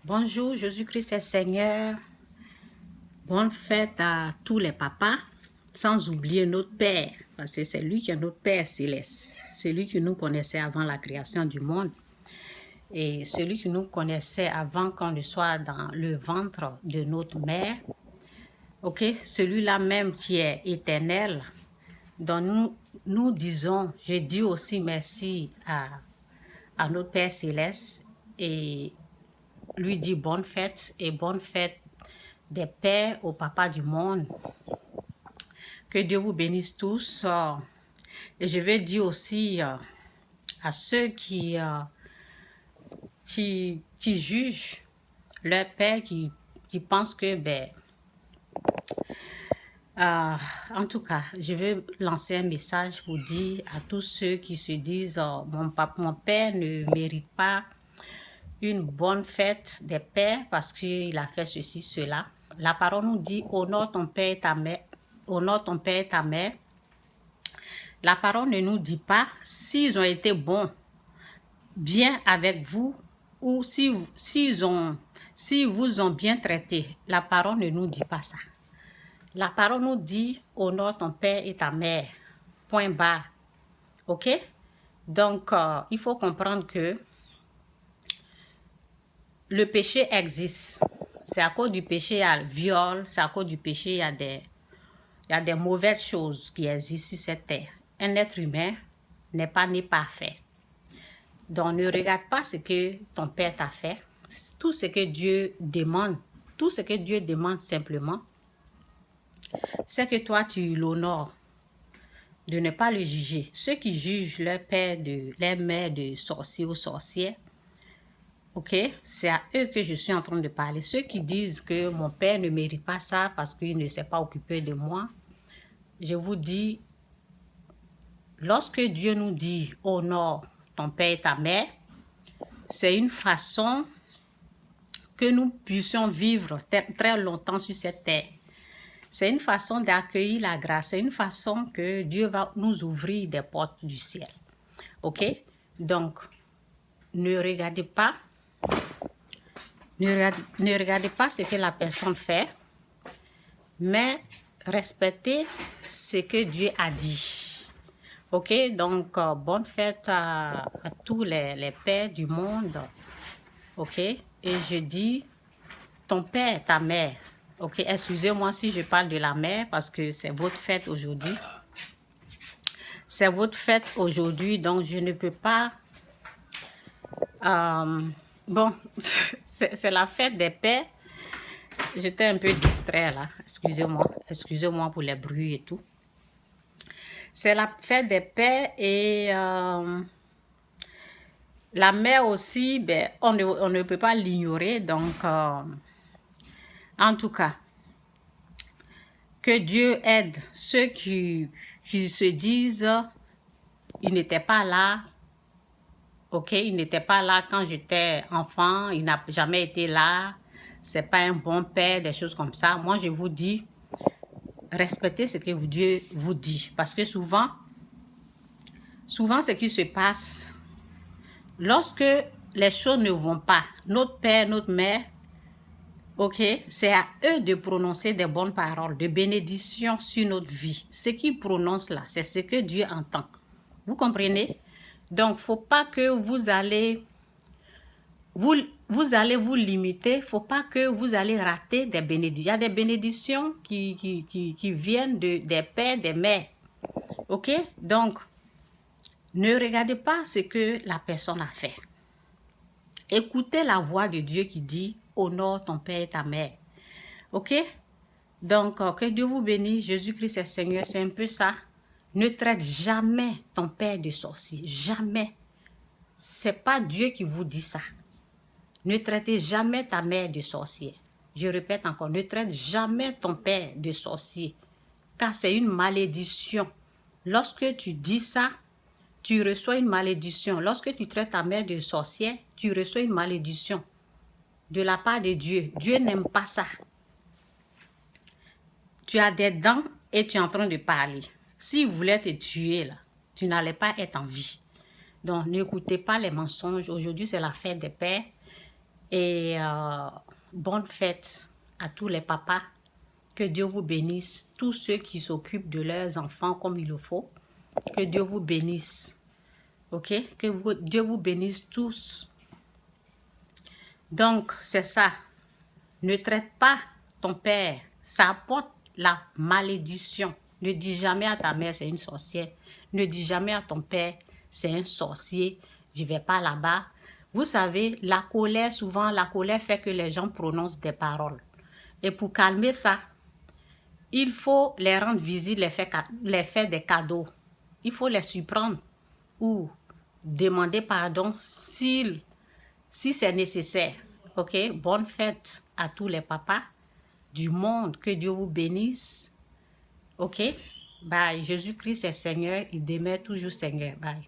Bonjour, Jésus-Christ est Seigneur. Bonne fête à tous les papas, sans oublier notre Père, parce que c'est lui qui est notre Père céleste. C'est lui qui nous connaissait avant la création du monde. Et celui qui nous connaissait avant qu'on ne soit dans le ventre de notre mère. Ok, celui-là même qui est éternel, dont nous disons, je dis aussi merci à notre Père céleste et lui dit bonne fête et bonne fête des pères au papa du monde. Que Dieu vous bénisse tous. Et je vais dire aussi à ceux qui jugent leur père, qui pensent que, en tout cas, je veux lancer un message pour dire à tous ceux qui se disent mon père ne mérite pas une bonne fête des pères parce qu'il a fait ceci, cela. La parole nous dit honore ton père et ta mère. Honore ton père et ta mère. La parole ne nous dit pas s'ils ont été bons, bien avec vous ou si vous ont bien traité. La parole ne nous dit pas ça. La parole nous dit honore ton père et ta mère. Point barre. Ok? Donc, il faut comprendre que le péché existe. C'est à cause du péché, il y a le viol. C'est à cause du péché, il y a des mauvaises choses qui existent sur cette terre. Un être humain n'est pas né parfait. Donc, ne regarde pas ce que ton père t'a fait. Tout ce que Dieu demande, simplement, c'est que toi, tu l'honores. De ne pas le juger. Ceux qui jugent leur père, leur mère de sorcier ou sorcière, ok, c'est à eux que je suis en train de parler. Ceux qui disent que mon père ne mérite pas ça parce qu'il ne s'est pas occupé de moi, je vous dis, lorsque Dieu nous dit honore ton père et ta mère, c'est une façon que nous puissions vivre très longtemps sur cette terre. C'est une façon d'accueillir la grâce. C'est une façon que Dieu va nous ouvrir des portes du ciel. Ok? Donc, ne regardez pas ce que la personne fait, mais respectez ce que Dieu a dit. Ok? Donc, bonne fête à tous les pères du monde. Ok? Et je dis, ton père, ta mère. Ok? Excusez-moi si je parle de la mère parce que c'est votre fête aujourd'hui. C'est votre fête aujourd'hui, donc je ne peux pas... bon, c'est la fête des pères. J'étais un peu distrait là. Excusez-moi. Excusez-moi pour les bruits et tout. C'est la fête des pères et... la mère aussi, on ne peut pas l'ignorer. Donc, en tout cas, que Dieu aide ceux qui se disent, il n'était pas là. Ok, il n'était pas là quand j'étais enfant. Il n'a jamais été là. C'est pas un bon père, des choses comme ça. Moi, je vous dis, respectez ce que Dieu vous dit. Parce que souvent, ce qui se passe, lorsque les choses ne vont pas, notre père, notre mère, ok, c'est à eux de prononcer des bonnes paroles, de bénédiction sur notre vie. Ce qu'ils prononcent là, c'est ce que Dieu entend. Vous comprenez? Donc, faut pas que vous allez vous limiter. Faut pas que vous allez rater des bénédictions. Il y a des bénédictions qui viennent des pères, des mères. Ok? Donc, ne regardez pas ce que la personne a fait. Écoutez la voix de Dieu qui dit « Honore ton père et ta mère ». Ok? Donc, que Dieu vous bénisse. Jésus-Christ est Seigneur. C'est un peu ça. Ne traite jamais ton père de sorcier. Jamais. C'est pas Dieu qui vous dit ça. Ne traitez jamais ta mère de sorcier. Je répète encore, ne traite jamais ton père de sorcier. Car c'est une malédiction. Lorsque tu dis ça, tu reçois une malédiction. Lorsque tu traites ta mère de sorcière, tu reçois une malédiction de la part de Dieu. Dieu n'aime pas ça. Tu as des dents et tu es en train de parler. S'il voulait te tuer, là, tu n'allais pas être en vie. Donc, n'écoutez pas les mensonges. Aujourd'hui, c'est la fête des pères. Et bonne fête à tous les papas. Que Dieu vous bénisse. Tous ceux qui s'occupent de leurs enfants comme il le faut. Que Dieu vous bénisse. Ok? Que Dieu vous bénisse tous. Donc, c'est ça. Ne traite pas ton père. Ça apporte la malédiction. Ne dis jamais à ta mère, c'est une sorcière. Ne dis jamais à ton père, c'est un sorcier. Je ne vais pas là-bas. Vous savez, la colère, souvent, la colère fait que les gens prononcent des paroles. Et pour calmer ça, il faut les rendre visibles, les faire des cadeaux. Il faut les surprendre ou demander pardon si c'est nécessaire. Ok? Bonne fête à tous les papas du monde. Que Dieu vous bénisse. Ok? Bye. Jésus-Christ est Seigneur. Il demeure toujours Seigneur. Bye.